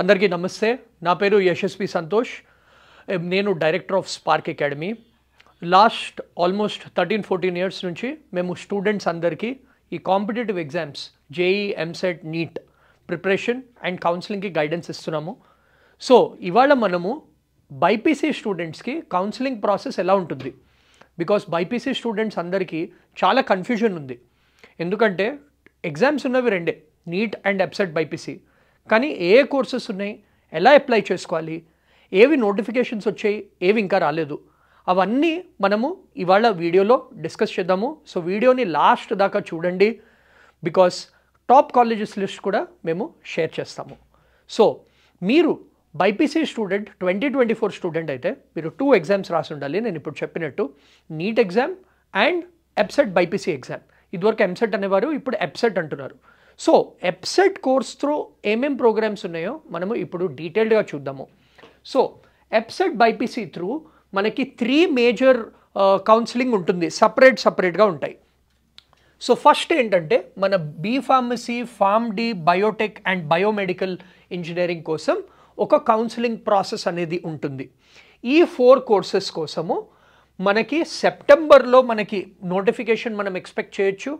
అందరికీ నమస్తే. నా పేరు యశస్వి సంతోష్. నేను director of Spark Academy. Last almost 13-14 years నుంచి మేము స్టూడెంట్స్ అందరికీ ఈ competitive exams JEE, EAMCET, NEET preparation and కౌన్సిలింగ్కి గైడెన్స్ ఇస్తున్నాము. సో ఇవాళ మనము బైపీసీ స్టూడెంట్స్కి కౌన్సిలింగ్ ప్రాసెస్ ఎలా ఉంటుంది, బికాస్ బైపీసీ స్టూడెంట్స్ అందరికీ చాలా కన్ఫ్యూజన్ ఉంది. ఎందుకంటే ఎగ్జామ్స్ ఉన్నవి రెండే, నీట్ అండ్ ఎంసెట్ బైపీసీ. కానీ ఏ కోర్సెస్ ఉన్నాయి, ఎలా అప్లై చేసుకోవాలి, ఏవి నోటిఫికేషన్స్ వచ్చాయి, ఏవి ఇంకా రాలేదు, అవన్నీ మనము ఇవాళ వీడియోలో డిస్కస్ చేద్దాము. సో వీడియోని లాస్ట్ దాకా చూడండి, బికాస్ టాప్ కాలేజెస్ లిస్ట్ కూడా మేము షేర్ చేస్తాము. సో మీరు బైపీసీ స్టూడెంట్ 2024 స్టూడెంట్ అయితే మీరు 2 ఎగ్జామ్స్ రాసి ఉండాలి. నేను ఇప్పుడు చెప్పినట్టు NEET exam and EAMCET BiPC exam. ఇదివరకు ఎంసెట్ అనేవారు, ఇప్పుడు ఎప్సెట్ అంటున్నారు. సో ఎప్సెట్ కోర్స్ త్రూ ఏమేం ప్రోగ్రామ్స్ ఉన్నాయో మనము ఇప్పుడు డీటెయిల్డ్గా చూద్దాము. సో ఎప్సెట్ బైపీసీ త్రూ మనకి 3 మేజర్ కౌన్సిలింగ్ ఉంటుంది, సపరేట్గా ఉంటాయి. సో ఫస్ట్ ఏంటంటే మన B pharmacy, pharm D, biotech and biomedical engineering కోసం ఒక కౌన్సిలింగ్ ప్రాసెస్ అనేది ఉంటుంది. ఈ 4 కోర్సెస్ కోసము మనకి సెప్టెంబర్లో మనకి నోటిఫికేషన్ మనం ఎక్స్పెక్ట్ చేయొచ్చు.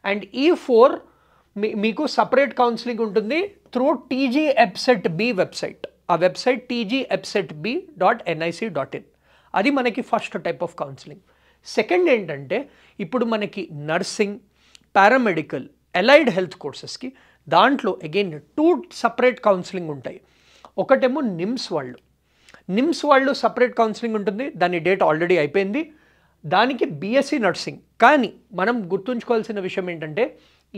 అండ్ ఈ 4 మీకు సపరేట్ కౌన్సిలింగ్ ఉంటుంది through TG EAPCET B website. ఆ వెబ్సైట్ tgepsetb.nic.in. అది మనకి first type of counselling. Second ఏంటంటే ఇప్పుడు మనకి నర్సింగ్, పారామెడికల్, అలైడ్ హెల్త్ కోర్సెస్కి దాంట్లో అగైన్ 2 సపరేట్ కౌన్సిలింగ్ ఉంటాయి. ఒకటేమో నిమ్స్ వాళ్ళు సపరేట్ కౌన్సిలింగ్ ఉంటుంది, దాని డేట్ ఆల్రెడీ అయిపోయింది. దానికి బీఎస్సీ నర్సింగ్. కానీ మనం గుర్తుంచుకోవాల్సిన విషయం ఏంటంటే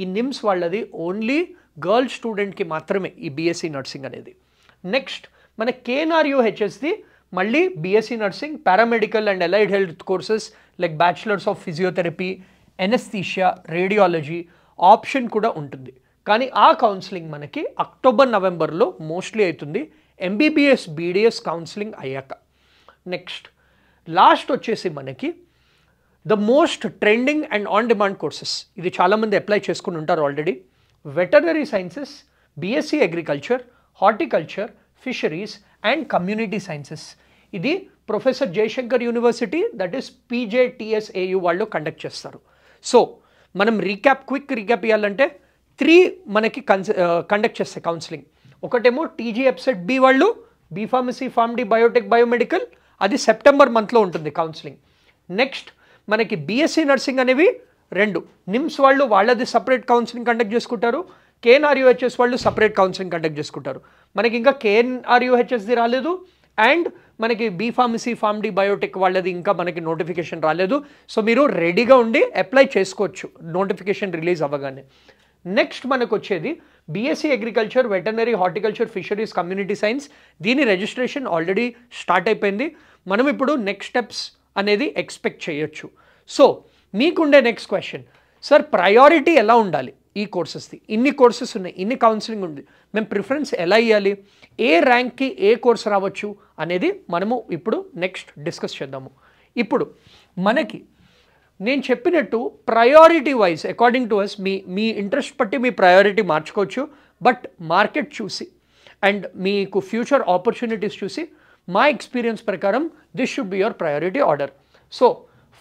ఈ నిమ్స్ వాళ్ళది ఓన్లీ గర్ల్స్ స్టూడెంట్కి మాత్రమే ఈ బీఎస్సీ నర్సింగ్ అనేది. నెక్స్ట్ మన కేఎన్ఆర్యుహెచ్ఎస్ది మళ్ళీ BSc nursing, paramedical and allied health courses like bachelors of physiotherapy, anaesthesia, radiology option కూడా ఉంటుంది. కానీ ఆ కౌన్సిలింగ్ మనకి అక్టోబర్, నవంబర్లో మోస్ట్లీ అవుతుంది, ఎంబీబీఎస్, బీడీఎస్ కౌన్సిలింగ్ అయ్యాక. నెక్స్ట్ లాస్ట్ వచ్చేసి మనకి the most trending and on demand courses. ఇది చాలామంది అప్లై చేసుకుని ఉంటారు already. Veterinary sciences, BSc agriculture, horticulture, fisheries and community sciences. ఇది professor Jayashankar university, that is PJTSAU వాళ్ళు కండక్ట్ చేస్తారు. సో మనం క్విక్ రీక్యాప్ ఇవ్వాలంటే 3 మనకి కండక్ట్ చేస్తాయి కౌన్సిలింగ్. ఒకటేమో టీజీ ఎప్సెట్ బి వాళ్ళు, B pharmacy, pharm D, biotech, biomedical, అది సెప్టెంబర్ మంత్లో ఉంటుంది కౌన్సిలింగ్. నెక్స్ట్ మనకి బీఎస్సీ నర్సింగ్ అనేవి 2. నిమ్స్ వాళ్ళు వాళ్ళది సపరేట్ కౌన్సిలింగ్ కండక్ట్ చేసుకుంటారు, కేఎన్ఆర్యుహెచ్ఎస్ వాళ్ళు సపరేట్ కౌన్సిలింగ్ కండక్ట్ చేసుకుంటారు. మనకి ఇంకా కేఎన్ఆర్యుహెచ్ఎస్ది రాలేదు, అండ్ మనకి B pharmacy, pharm D, biotech వాళ్ళది ఇంకా మనకి నోటిఫికేషన్ రాలేదు. సో మీరు రెడీగా ఉండి అప్లై చేసుకోవచ్చు నోటిఫికేషన్ రిలీజ్ అవ్వగానే. నెక్స్ట్ మనకు వచ్చేది BSc agriculture, veterinary, horticulture, fisheries, community science. దీని రిజిస్ట్రేషన్ ఆల్రెడీ స్టార్ట్ అయిపోయింది. మనం ఇప్పుడు నెక్స్ట్ స్టెప్స్ అనేది ఎక్స్పెక్ట్ చేయొచ్చు. సో మీకుండే నెక్స్ట్ క్వశ్చన్, సార్ ప్రయారిటీ ఎలా ఉండాలి ఈ కోర్సెస్ది? ఇన్ని కోర్సెస్ ఉన్నాయి, ఇన్ని కౌన్సిలింగ్ ఉంది, మేము ప్రిఫరెన్స్ ఎలా ఇవ్వాలి, ఏ ర్యాంక్కి ఏ కోర్స్ రావచ్చు అనేది మనము ఇప్పుడు నెక్స్ట్ డిస్కస్ చేద్దాము. ఇప్పుడు మనకి నేను చెప్పినట్టు priority wise according to as మీ ఇంట్రెస్ట్ బట్టి మీ ప్రయారిటీ మార్చుకోవచ్చు. బట్ మార్కెట్ చూసి అండ్ మీకు ఫ్యూచర్ ఆపర్చునిటీస్ చూసి మా ఎక్స్పీరియన్స్ ప్రకారం this should be your priority order. So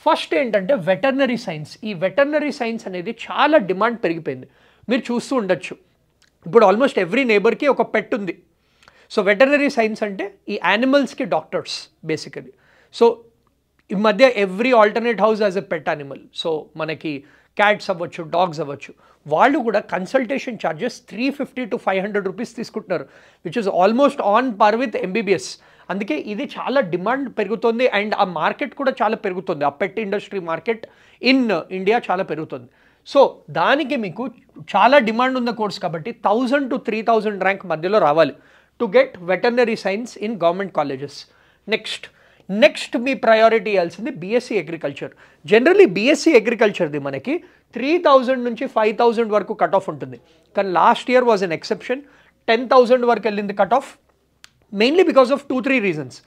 first ఏంటంటే వెటర్నరీ సైన్స్. ఈ వెటర్నరీ సైన్స్ అనేది చాలా డిమాండ్ పెరిగిపోయింది. మీరు చూస్తూ ఉండొచ్చు, ఇప్పుడు ఆల్మోస్ట్ ఎవ్రీ నేబర్కి ఒక పెట్ ఉంది. సో వెటర్నరీ సైన్స్ అంటే ఈ యానిమల్స్కి డాక్టర్స్ బేసికలీ. సో ఈ మధ్య every alternate house as a pet animal. So మనకి క్యాట్స్ అవ్వచ్చు, డాగ్స్ అవ్వచ్చు, వాళ్ళు కూడా కన్సల్టేషన్ ఛార్జెస్ 350 to 500 రూపీస్ తీసుకుంటున్నారు, which is almost on par with MBBS. అందుకే ఇది చాలా డిమాండ్ పెరుగుతుంది అండ్ ఆ మార్కెట్ కూడా చాలా పెరుగుతుంది. ఆ పెట్ ఇండస్ట్రీ మార్కెట్ ఇన్ ఇండియా చాలా పెరుగుతుంది. సో దానికి మీకు చాలా డిమాండ్ ఉన్న కోర్స్ కాబట్టి 1000 to 3000 ర్యాంక్ మధ్యలో రావాలి to get veterinary science in government colleges. Next మీ ప్రయారిటీ ఇవ్వాల్సింది బీఎస్సీ అగ్రికల్చర్. జనరలీ బీఎస్సీ అగ్రికల్చర్ది మనకి 3000 నుంచి 5000 వరకు కట్ ఆఫ్ ఉంటుంది. కానీ last year was an exception, 10,000 వరకు వెళ్ళింది cut off, mainly because of 2-3 reasons.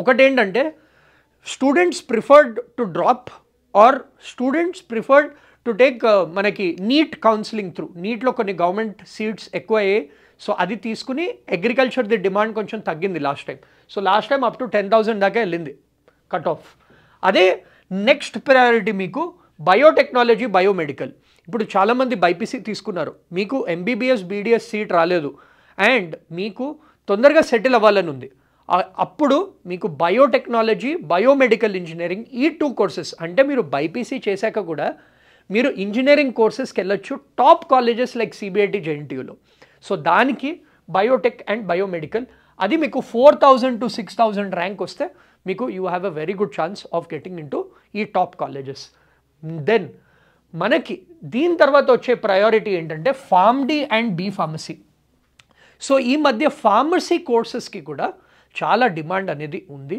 ఒకటేంటంటే students preferred to drop or students preferred to take మనకి నీట్ కౌన్సిలింగ్ త్రూ. నీట్లో కొన్ని గవర్నమెంట్ సీట్స్ ఎక్కువ అయ్యాయి, సో అది తీసుకుని అగ్రికల్చర్ది డిమాండ్ కొంచెం తగ్గింది last time. So last time up to 10,000 దాకా వెళ్ళింది కట్ ఆఫ్. అదే నెక్స్ట్ ప్రయారిటీ మీకు బయోటెక్నాలజీ, బయోమెడికల్. ఇప్పుడు చాలామంది బైపీసీ తీసుకున్నారు, మీకు ఎంబీబీఎస్ బీడీఎస్ సీట్ రాలేదు అండ్ మీకు తొందరగా సెటిల్ అవ్వాలని ఉంది. అప్పుడు మీకు బయోటెక్నాలజీ, బయోమెడికల్ ఇంజనీరింగ్ ఈ 2 కోర్సెస్ అంటే మీరు బైపీసీ చేశాక కూడా మీరు ఇంజనీరింగ్ కోర్సెస్కి వెళ్ళొచ్చు టాప్ కాలేజెస్ లైక్ సిబిఐటి, జేఎన్టీయూలో. సో దానికి బయోటెక్ అండ్ బయోమెడికల్ అది మీకు 4,000 to 6,000 ర్యాంక్ వస్తే మీకు you have a very good chance of getting into ఈ టాప్ కాలేజెస్. దెన్ మనకి దీని తర్వాత వచ్చే ప్రయారిటీ ఏంటంటే pharm D and B pharmacy. So ఈ మధ్య ఫార్మసీ కోర్సెస్కి కూడా చాలా డిమాండ్ అనేది ఉంది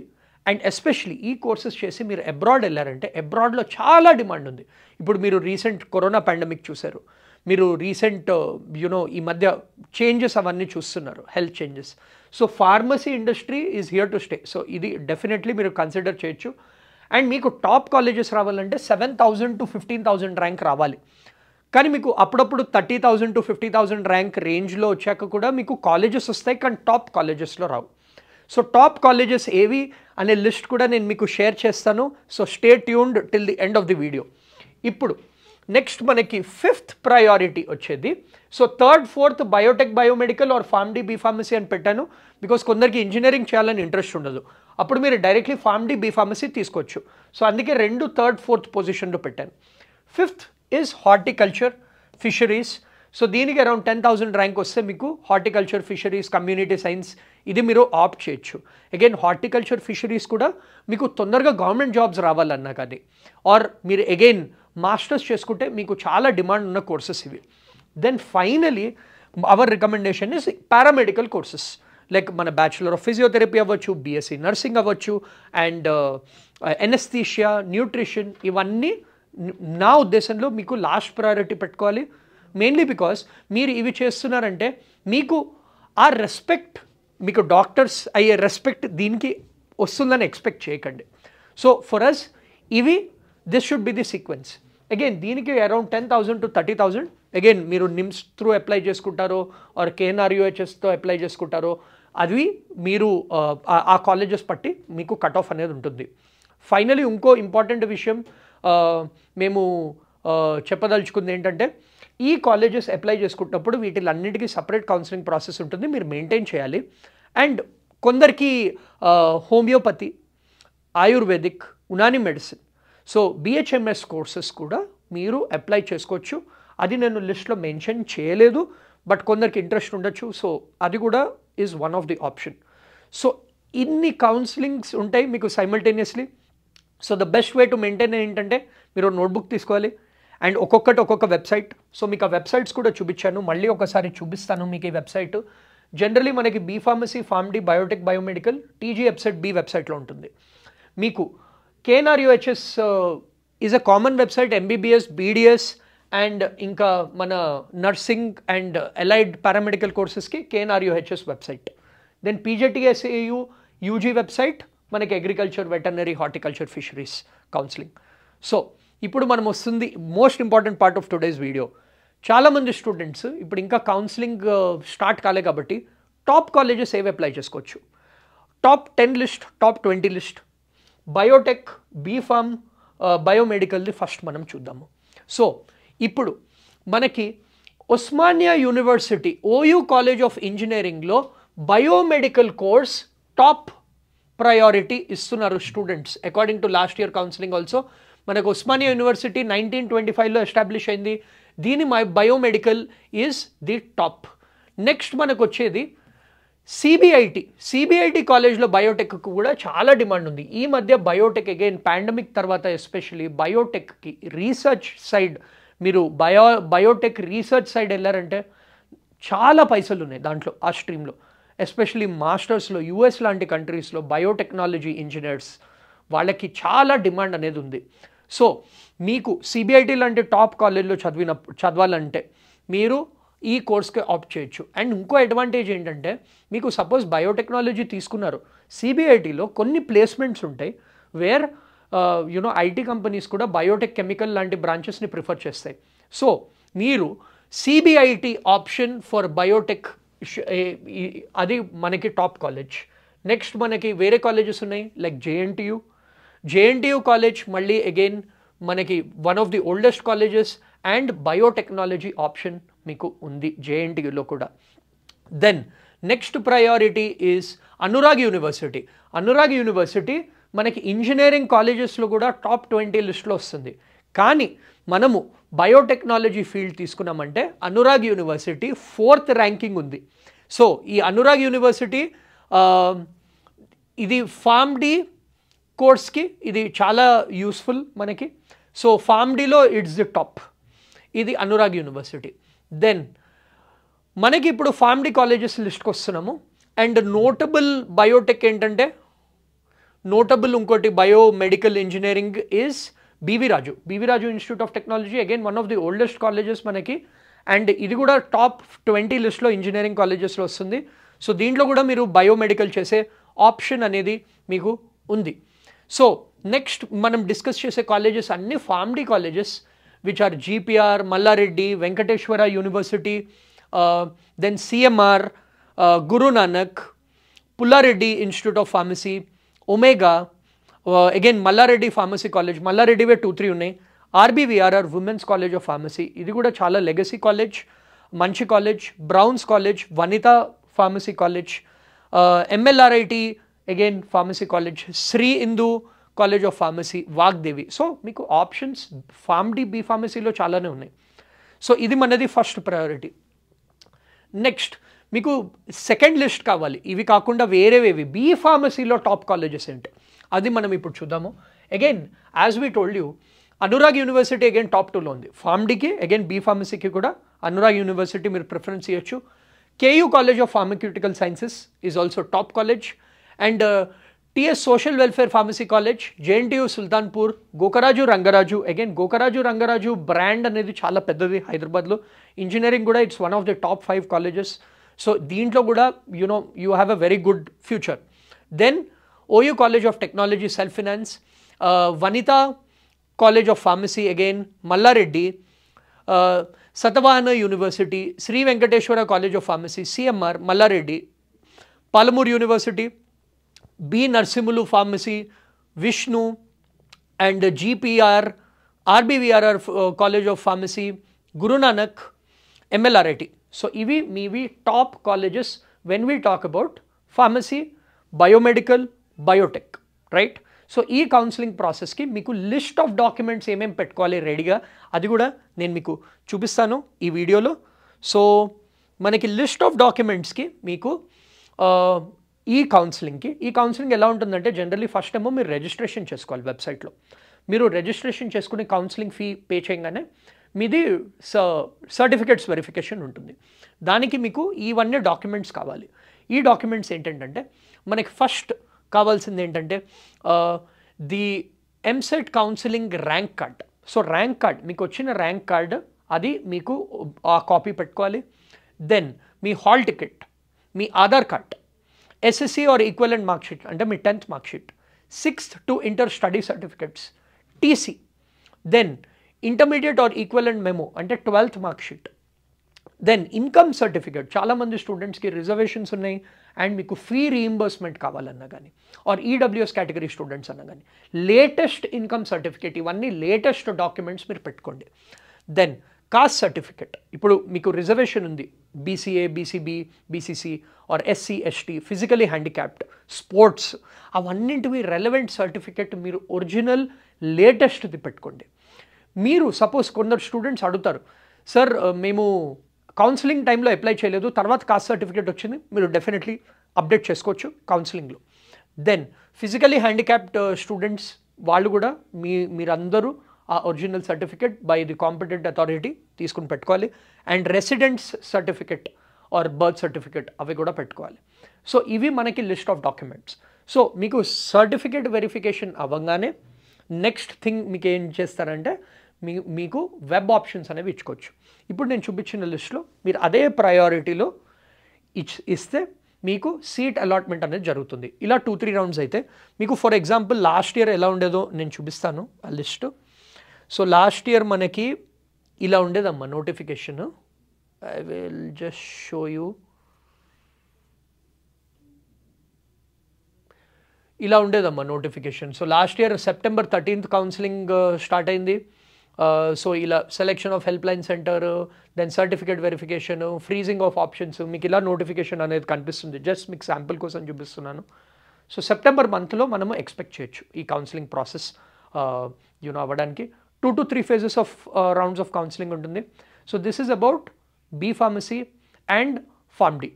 అండ్ ఎస్పెషలీ ఈ కోర్సెస్ చేసి మీరు అబ్రాడ్ వెళ్ళారంటే అబ్రాడ్లో చాలా డిమాండ్ ఉంది. ఇప్పుడు మీరు రీసెంట్ కరోనా పాండమిక్ చూశారు, మీరు రీసెంట్ ఈ మధ్య చేంజెస్ అవన్నీ చూస్తున్నారు, health changes. So pharmacy industry is here to stay. So ఇది డెఫినెట్లీ మీరు కన్సిడర్ చేయొచ్చు. అండ్ మీకు టాప్ కాలేజెస్ రావాలంటే 7,000 to 15,000 ర్యాంక్ రావాలి. కానీ మీకు అప్పుడప్పుడు 30,000 to 50,000 ర్యాంక్ రేంజ్లో వచ్చాక కూడా మీకు కాలేజెస్ వస్తాయి, కానీ టాప్ కాలేజెస్లో రావు. సో టాప్ కాలేజెస్ ఏవి అనే లిస్ట్ కూడా నేను మీకు షేర్ చేస్తాను. So stay tuned till the end of the video. ఇప్పుడు నెక్స్ట్ మనకి 5th ప్రయారిటీ వచ్చేది. So 3rd, 4th biotech, biomedical or pharm D, B pharmacy అని పెట్టాను. బికాస్ కొందరికి ఇంజనీరింగ్ చేయాలని ఇంట్రెస్ట్ ఉండదు, అప్పుడు మీరు డైరెక్ట్లీ ఫార్మ్డీ, బీ ఫార్మసీ తీసుకోవచ్చు. సో అందుకే 2 3rd 4th పొజిషన్లో పెట్టాను. 5th is horticulture, fisheries. So దీనికి అరౌండ్ 10,000 ర్యాంక్ వస్తే మీకు హార్టికల్చర్, ఫిషరీస్, కమ్యూనిటీ సైన్స్ ఇది మీరు ఆప్ట్ చేయొచ్చు. అగైన్ హార్టికల్చర్, ఫిషరీస్ కూడా మీకు తొందరగా గవర్నమెంట్ జాబ్స్ రావాలన్నా కానీ ఆర్ మీరు అగైన్ మాస్టర్స్ చేసుకుంటే మీకు చాలా డిమాండ్ ఉన్న కోర్సెస్ ఇవి. Then finally our recommendation is paramedical courses like మన బ్యాచులర్ ఆఫ్ ఫిజియోథెరపీ అవ్వచ్చు, బీఎస్సీ నర్సింగ్ అవ్వచ్చు అండ్ ఎనస్థీషియా, న్యూట్రిషన్ ఇవన్నీ నా ఉద్దేశంలో మీకు లాస్ట్ ప్రయారిటీ పెట్టుకోవాలి. మెయిన్లీ బికాస్ మీరు ఇవి చేస్తున్నారంటే మీకు ఆ రెస్పెక్ట్, మీకు డాక్టర్స్ అయ్యే రెస్పెక్ట్ దీనికి వస్తుందని ఎక్స్పెక్ట్ చేయకండి. సో ఫర్ అస్ ఇవి this should be the sequence. Again దీనికి అరౌండ్ 10,000 to 30,000. అగైన్ మీరు నిమ్స్ త్రూ అప్లై చేసుకుంటారో ఆర్ కేఎన్ఆర్యుహెచ్ఎస్తో అప్లై చేసుకుంటారో అది మీరు ఆ కాలేజెస్ పట్టి మీకు కట్ ఆఫ్ అనేది ఉంటుంది. ఫైనలీ ఇంకో ఇంపార్టెంట్ విషయం మేము చెప్పదలుచుకుంది ఏంటంటే ఈ కాలేజెస్ అప్లై చేసుకున్నప్పుడు వీటిలన్నిటికీ సపరేట్ కౌన్సిలింగ్ ప్రాసెస్ ఉంటుంది, మీరు మెయింటైన్ చేయాలి. అండ్ కొందరికి homeopathy, Ayurvedic, Unani medicine, so BHMS courses కూడా మీరు అప్లై చేసుకోవచ్చు. అది నేను లిస్ట్లో మెన్షన్ చేయలేదు, బట్ కొందరికి ఇంట్రెస్ట్ ఉండొచ్చు. సో అది కూడా is one of the option. So ఇన్ని కౌన్సిలింగ్స్ ఉంటాయి మీకు simultaneously. So the best way to maintain ఏంటంటే మీరు నోట్బుక్ తీసుకోవాలి అండ్ ఒక్కొక్కటి ఒక్కొక్క వెబ్సైట్. సో మీకు ఆ వెబ్సైట్స్ కూడా చూపించాను, మళ్ళీ ఒకసారి చూపిస్తాను మీకు ఈ వెబ్సైట్. జనరలీ మనకి B pharmacy, pharm D, biotech, biomedical TG website B వెబ్సైట్లో ఉంటుంది. మీకు KNRUHS is a common website, MBBS, BDS and ఇంకా మన నర్సింగ్ అండ్ అలైడ్ పారామెడికల్ కోర్సెస్కి KNRUHS website. Then PJTSAU UG website మనకి agriculture, veterinary, horticulture, fisheries counselling. So ఇప్పుడు మనం వస్తుంది most important part of today's video. చాలామంది స్టూడెంట్స్ ఇప్పుడు ఇంకా కౌన్సిలింగ్ స్టార్ట్ కాలే కాబట్టి టాప్ కాలేజెస్ ఏవి అప్లై చేసుకోవచ్చు. Top 10 list, top 20 list, biotech, B pharm, బయోమెడికల్ది ఫస్ట్ మనం చూద్దాము. సో ఇప్పుడు మనకి Osmania university OU college of ఇంజనీరింగ్లో బయోమెడికల్ కోర్స్ టాప్ ప్రయారిటీ ఇస్తున్నారు students according to last year counselling. Also మనకు ఉస్మానియా యూనివర్సిటీ 1925లో ఎస్టాబ్లిష్ అయింది. దీని biomedical is the top. Next మనకు వచ్చేది సిబిఐటి కాలేజ్లో బయోటెక్కి కూడా చాలా డిమాండ్ ఉంది. ఈ మధ్య బయోటెక్ అగైన్ పాండమిక్ తర్వాత ఎస్పెషల్లీ బయోటెక్కి రీసెర్చ్ సైడ్ మీరు బయోటెక్ రీసెర్చ్ సైడ్ వెళ్ళారంటే చాలా పైసలు ఉన్నాయి దాంట్లో, ఆ స్ట్రీమ్లో. ఎస్పెషల్లీ మాస్టర్స్లో యూఎస్ లాంటి కంట్రీస్లో బయోటెక్నాలజీ ఇంజనీర్స్ వాళ్ళకి చాలా డిమాండ్ అనేది ఉంది. సో మీకు సిబిఐటి లాంటి టాప్ కాలేజ్లో చదవాలంటే మీరు ఈ కోర్స్కి ఆప్ట్ చేయొచ్చు. అండ్ ఇంకో అడ్వాంటేజ్ ఏంటంటే మీకు సపోజ్ బయోటెక్నాలజీ తీసుకున్నారు, సిబిఐటిలో కొన్ని ప్లేస్మెంట్స్ ఉంటాయి వేర్ ఐటీ కంపెనీస్ కూడా బయోటెక్, కెమికల్ లాంటి బ్రాంచెస్ని ప్రిఫర్ చేస్తాయి. సో మీరు సిబిఐటి ఆప్షన్ ఫర్ బయోటెక్ అది మనకి టాప్ కాలేజ్. నెక్స్ట్ మనకి వేరే కాలేజెస్ ఉన్నాయి లైక్ జేఎన్టీయూ కాలేజ్ మళ్ళీ అగైన్ మనకి one of the oldest colleges and biotechnology option మీకు ఉంది జేఎన్టీయూలో కూడా. Then next priority is Anurag university మనకి ఇంజనీరింగ్ కాలేజెస్లో కూడా టాప్ 20 లిస్ట్లో వస్తుంది. కానీ మనము బయోటెక్నాలజీ ఫీల్డ్ తీసుకున్నామంటే అనురాగ్ యూనివర్సిటీ 4th ర్యాంకింగ్ ఉంది. సో ఈ అనురాగ్ యూనివర్సిటీ ఇది ఫార్మ్డీ కోర్స్కి ఇది చాలా యూస్ఫుల్ మనకి. సో ఫార్మ్డీలో ఇట్స్ ది టాప్, ఇది అనురాగ్ యూనివర్సిటీ. దెన్ మనకి ఇప్పుడు ఫార్మ్డీ కాలేజెస్ లిస్ట్కి వస్తున్నాము. అండ్ నోటబుల్ బయోటెక్ ఏంటంటే ఇంకోటి biomedical engineering is BV Raju institute of technology, again one of the oldest colleges మనకి. అండ్ ఇది కూడా టాప్ 20 లిస్ట్లో ఇంజనీరింగ్ కాలేజెస్లో వస్తుంది. సో దీంట్లో కూడా మీరు బయోమెడికల్ చేసే ఆప్షన్ అనేది మీకు ఉంది. సో నెక్స్ట్ మనం డిస్కస్ చేసే కాలేజెస్ అన్ని pharm D colleges which are GPR, Malla Reddy, Venkateswara university, then CMR, Guru Nanak, Pulla Reddy institute of pharmacy, Omega, again Malla Reddy pharmacy college, మల్లారెడ్డివే 2-3 ఉన్నాయి. RBVRR women's college of pharmacy, ఇది కూడా చాలా లెగసీ కాలేజ్, మంచి college. Brown's college, Vanita pharmacy college, MLRIT again pharmacy college, Sri Indu college of pharmacy, Vagdevi. So మీకు options pharm D B ఫార్మసీలో చాలానే ఉన్నాయి. సో ఇది మనది ఫస్ట్ ప్రయారిటీ. నెక్స్ట్ మీకు సెకండ్ లిస్ట్ కావాలి, ఇవి కాకుండా వేరేవేవి బీ ఫార్మసీలో టాప్ కాలేజెస్ ఏంటి అది మనం ఇప్పుడు చూద్దాము. Again as we told you Anurag university again top 2లో ఉంది. ఫార్మ్డీకి అగైన్ బీ ఫార్మసీకి కూడా అనురాగ్ యూనివర్సిటీ మీరు ప్రిఫరెన్స్ ఇవ్వచ్చు. KU college of pharmaceutical sciences is also top college. And TS social welfare pharmacy college, JNTU Sultanpur, Gokaraju Rangaraju, again Gokaraju Rangaraju brand అనేది చాలా పెద్దది హైదరాబాద్లో. ఇంజనీరింగ్ కూడా it's one of the top 5 colleges. So దీంట్లో కూడా you have a very good future. Then OU college of technology self finance, Vanita college of pharmacy again Malla Reddy, Satavahana university, Sri Venkateswara college of pharmacy, CMR, Malla Reddy, Palamuru university, B Narasimhulu pharmacy, Vishnu and GPR, RBVRR college of pharmacy, Guru Nanak, MLRIT. So ఇవి మీవి top colleges when we talk about pharmacy, biomedical, biotech, right? So ఈ counselling ప్రాసెస్కి మీకు list of documents ఏమేమి పెట్టుకోవాలి రెడీగా అది కూడా నేను మీకు చూపిస్తాను ఈ వీడియోలో. సో మనకి లిస్ట్ ఆఫ్ డాక్యుమెంట్స్కి మీకు ఈ కౌన్సిలింగ్ ఎలా ఉంటుందంటే జనరల్లీ ఫస్ట్ ఏమో మీరు రిజిస్ట్రేషన్ చేసుకోవాలి వెబ్సైట్లో. మీరు రిజిస్ట్రేషన్ చేసుకుని కౌన్సిలింగ్ ఫీ పే చేయగానే మీది సర్టిఫికేట్స్ వెరిఫికేషన్ ఉంటుంది. దానికి మీకు ఇవన్నీ డాక్యుమెంట్స్ కావాలి. ఈ డాక్యుమెంట్స్ ఏంటంటే మనకి ఫస్ట్ కావాల్సింది ఏంటంటే the EAMCET counselling rank card. So rank card మీకు వచ్చిన ర్యాంక్ కార్డ్ అది మీకు ఆ కాపీ పెట్టుకోవాలి. దెన్ మీ హాల్ టికెట్, మీ Aadhaar card, SSC or equivalent marksheet అంటే మీ 10th marksheet, 6th to inter study certificates, TC, then intermediate or equivalent memo అంటే 12th marksheet, then income certificate. చాలామంది స్టూడెంట్స్కి రిజర్వేషన్స్ ఉన్నాయి అండ్ మీకు ఫీ రీయింబర్స్మెంట్ కావాలన్నా కానీ ఆర్ ఈడబ్ల్యూఎస్ కేటగిరీ స్టూడెంట్స్ అన్నా కానీ లేటెస్ట్ ఇన్కమ్ సర్టిఫికేట్, ఇవన్నీ లేటెస్ట్ డాక్యుమెంట్స్ మీరు పెట్టుకోండి. దెన్ కాస్ట్ సర్టిఫికేట్, ఇప్పుడు మీకు రిజర్వేషన్ ఉంది BCA, BCB, BCC or SC, ST, physically handicapped, sports, అవన్నింటివి రెలవెంట్ సర్టిఫికేట్ మీరు ఒరిజినల్ లేటెస్ట్ది పెట్టుకోండి. మీరు సపోజ్ కొందరు స్టూడెంట్స్ అడుగుతారు, సార్ మేము కౌన్సిలింగ్ టైంలో అప్లై చేయలేదు, తర్వాత కాస్ట్ సర్టిఫికేట్ వచ్చింది, మీరు డెఫినెట్లీ అప్డేట్ చేసుకోవచ్చు కౌన్సిలింగ్లో. దెన్ ఫిజికలీ హ్యాండిక్యాప్డ్ స్టూడెంట్స్ వాళ్ళు కూడా మీరందరూ ఆ original certificate by the competent authority తీసుకుని పెట్టుకోవాలి. And residents certificate or birth certificate అవి కూడా పెట్టుకోవాలి. సో ఇవి మనకి లిస్ట్ ఆఫ్ డాక్యుమెంట్స్. సో మీకు సర్టిఫికేట్ వెరిఫికేషన్ అవ్వగానే నెక్స్ట్ థింగ్ మీకు ఏం చేస్తారంటే మీకు వెబ్ ఆప్షన్స్ అనేవి ఇచ్చుకోవచ్చు. ఇప్పుడు నేను చూపించిన లిస్ట్లో మీరు అదే ప్రయారిటీలో ఇస్తే మీకు సీట్ అలాట్మెంట్ అనేది జరుగుతుంది. ఇలా 2-3 రౌండ్స్ అయితే మీకు ఫర్ ఎగ్జాంపుల్ లాస్ట్ ఇయర్ ఎలా ఉండేదో నేను చూపిస్తాను ఆ లిస్టు. సో లాస్ట్ ఇయర్ మనకి ఇలా ఉండేదమ్మా notification. I will just show you. ఇలా ఉండేదమ్మా notification. So last year September 13th counselling start అయింది. సో ఇలా selection of helpline centre, then certificate verification, freezing of options, మీకు ఇలా నోటిఫికేషన్ అనేది కనిపిస్తుంది. జస్ట్ మీకు శాంపుల్ కోసం చూపిస్తున్నాను. సో సెప్టెంబర్ మంత్లో మనము ఎక్స్పెక్ట్ చేయొచ్చు ఈ కౌన్సిలింగ్ ప్రాసెస్ అవ్వడానికి. 2 to 3 phases of rounds of counselling ఉంటుంది. So this is about B pharmacy and pharm D.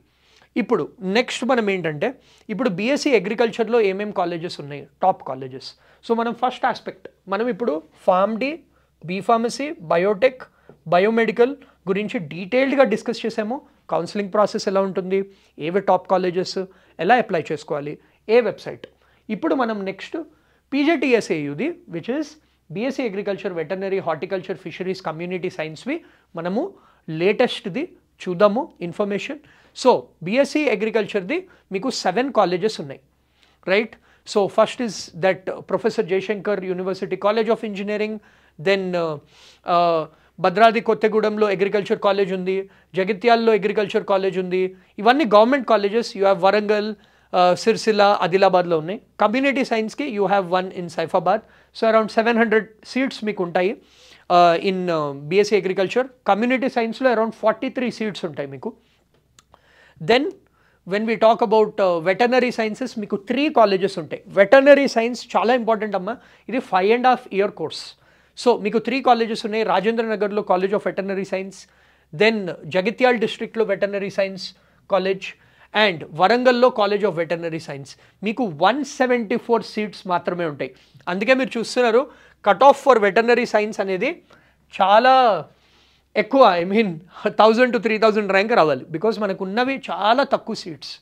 ఇప్పుడు నెక్స్ట్ మనం ఏంటంటే, ఇప్పుడు బీఎస్సీ అగ్రికల్చర్లో ఏమేమి కాలేజెస్ ఉన్నాయి, టాప్ కాలేజెస్. సో మనం ఫస్ట్ ఆస్పెక్ట్, మనం ఇప్పుడు pharm D, B pharmacy, biotech, biomedical గురించి డీటెయిల్డ్గా డిస్కస్ చేసాము. కౌన్సిలింగ్ ప్రాసెస్ ఎలా ఉంటుంది, ఏవి టాప్ కాలేజెస్, ఎలా అప్లై చేసుకోవాలి, ఏ వెబ్సైట్. ఇప్పుడు మనం నెక్స్ట్ పీజేటీఎస్ఏయుది which is BSc agriculture, veterinary, horticulture, fisheries, community సైన్స్వి మనము లేటెస్ట్ది చూద్దాము ఇన్ఫర్మేషన్. సో బీఎస్సీ అగ్రికల్చర్ది మీకు 7 కాలేజెస్ ఉన్నాయి, right. So first is that professor Jayashankar university college of engineering, then Bhadradri కొత్తగూడెంలో అగ్రికల్చర్ కాలేజ్ ఉంది, జగిత్యాల్లో అగ్రికల్చర్ కాలేజ్ ఉంది. ఇవన్నీ government colleges. You have Warangal, Sircilla, ఆదిలాబాద్లో ఉన్నాయి. కమ్యూనిటీ సైన్స్కి you have 1 in Saifabad. So around 700 seats మీకు ఉంటాయి ఇన్ బీఎస్సీ అగ్రికల్చర్. కమ్యూనిటీ సైన్స్లో అరౌండ్ 43 సీట్స్ ఉంటాయి మీకు. Then when we talk about veterinary sciences, మీకు 3 కాలేజెస్ ఉంటాయి. వెటర్నరీ సైన్స్ చాలా ఇంపార్టెంట్ అమ్మా, ఇది 5.5 year కోర్స్. సో మీకు 3 కాలేజెస్ ఉన్నాయి. రాజేంద్ర నగర్లో college of veterinary science, then Jagtial డిస్ట్రిక్ట్లో వెటర్నరీ సైన్స్ కాలేజ్, అండ్ వరంగల్లో కాలేజ్ ఆఫ్ వెటర్నరీ సైన్స్. మీకు 174 సీట్స్ మాత్రమే ఉంటాయి. అందుకే మీరు చూస్తున్నారు cut off for veterinary science అనేది చాలా ఎక్కువ. ఐ మీన్ 1000 to 3000 ర్యాంక్ రావాలి, బికాజ్ మనకు ఉన్నవి చాలా తక్కువ సీట్స్.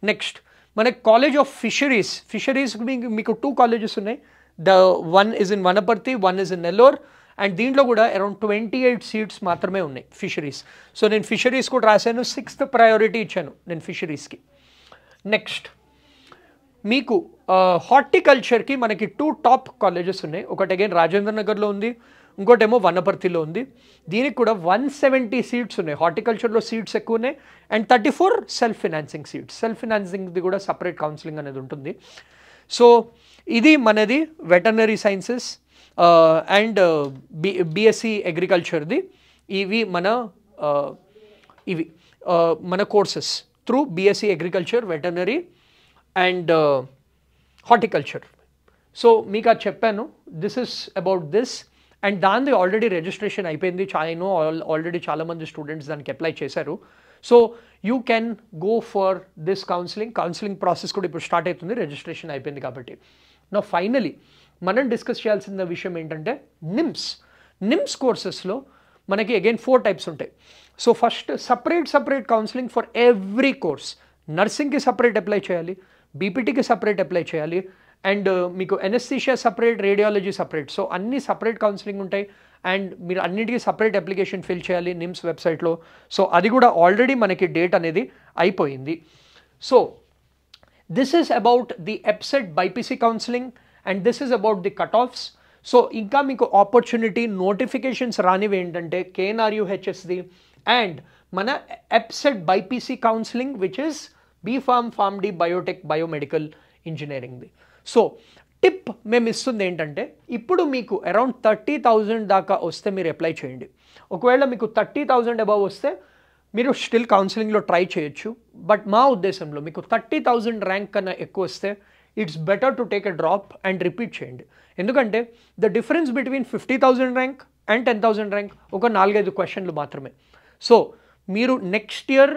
నెక్స్ట్ మనకి కాలేజ్ ఆఫ్ ఫిషరీస్ మీకు 2 కాలేజెస్ ఉన్నాయి. The one is in Wanaparthy, one is in Nellore, and దీంట్లో కూడా అరౌండ్ 28 సీట్స్ మాత్రమే ఉన్నాయి ఫిషరీస్. సో నేను ఫిషరీస్ కూడా రాశాను, 6th ప్రయారిటీ ఇచ్చాను నేను ఫిషరీస్కి. నెక్స్ట్ మీకు హార్టికల్చర్కి మనకి 2 టాప్ కాలేజెస్ ఉన్నాయి. ఒకటి అగైన్ రాజేంద్ర నగర్లో ఉంది, ఇంకోటేమో వనపర్తిలో ఉంది. దీనికి కూడా 170 సీట్స్ ఉన్నాయి. హార్టికల్చర్లో సీట్స్ ఎక్కువ ఉన్నాయి, and 34 self financing seats. Self ఫినాన్సింగ్ది కూడా సపరేట్ కౌన్సిలింగ్ అనేది ఉంటుంది. సో ఇది మనది వెటర్నరీ సైన్సెస్ అండ్ బీఎస్సీ అగ్రికల్చర్ది. ఇవి మన courses through BSc agriculture, veterinary and horticulture. So మీకు అది చెప్పాను, this is about this. And దానిది ఆల్రెడీ రిజిస్ట్రేషన్ అయిపోయింది. ఐ నో ఆల్రెడీ చాలామంది స్టూడెంట్స్ దానికి అప్లై చేశారు. So you can go for this counselling process కూడా ఇప్పుడు స్టార్ట్ అవుతుంది, రిజిస్ట్రేషన్ అయిపోయింది కాబట్టి. నా ఫైనలీ మనం డిస్కస్ చేయాల్సిన విషయం ఏంటంటే నిమ్స్ కోర్సెస్లో మనకి అగైన్ 4 టైప్స్ ఉంటాయి. So first separate counselling for every course. నర్సింగ్కి సపరేట్ అప్లై చేయాలి, బీపీటీకి సపరేట్ అప్లై చేయాలి, అండ్ మీకు anaesthesia separate, radiology separate. So అన్ని సపరేట్ కౌన్సిలింగ్ ఉంటాయి, అండ్ మీరు అన్నిటికీ సపరేట్ అప్లికేషన్ ఫిల్ చేయాలి నిమ్స్ వెబ్సైట్లో. సో అది కూడా ఆల్రెడీ మనకి డేట్ అనేది అయిపోయింది. So this is about the EAPCET BiPC counselling, and this is about the cut offs. So ఇంకా మీకు ఆపర్చునిటీ నోటిఫికేషన్స్ రానివి ఏంటంటే KNRUHSది అండ్ మన EAPCET BiPC counselling which is B pharm, pharm D, biotech, biomedical ఇంజనీరింగ్ది. సో టిప్ మేము ఇస్తుంది ఏంటంటే, ఇప్పుడు మీకు అరౌండ్ 30,000 దాకా వస్తే మీరు అప్లై చేయండి. ఒకవేళ మీకు 30,000 అబవ్ వస్తే మీరు స్టిల్ కౌన్సిలింగ్లో ట్రై చేయొచ్చు. బట్ మా ఉద్దేశంలో మీకు 30,000 ర్యాంక్ కన్నా ఎక్కువ వస్తే it's better to take a drop and repeat చేయండి. ఎందుకంటే the difference between 50,000 rank and 10,000 rank ఒక 4-5 క్వశ్చన్లు మాత్రమే. సో మీరు నెక్స్ట్ ఇయర్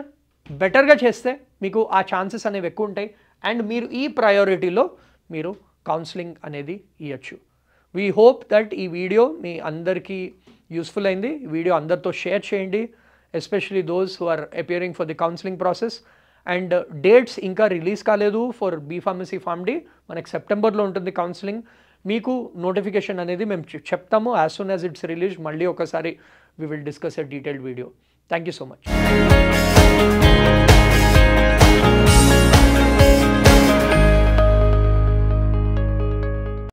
బెటర్గా చేస్తే మీకు ఆ ఛాన్సెస్ అనేవి ఎక్కువ ఉంటాయి, అండ్ మీరు ఈ ప్రయారిటీలో మీరు కౌన్సిలింగ్ అనేది ఇవ్వచ్చు. వీ హోప్ దట్ ఈ వీడియో మీ అందరికీ యూస్ఫుల్ అయింది. ఈ వీడియో అందరితో షేర్ చేయండి, especially those who are appearing for the counselling process. And dates ఇంకా రిలీజ్ కాలేదు ఫర్ బీ ఫార్మసీ, ఫార్మ్-డి. మనకి సెప్టెంబర్లో ఉంటుంది కౌన్సిలింగ్. మీకు నోటిఫికేషన్ అనేది మేము చెప్తాము as soon as it's release. మళ్ళీ ఒకసారి we will discuss a detailed video. Thank you so much.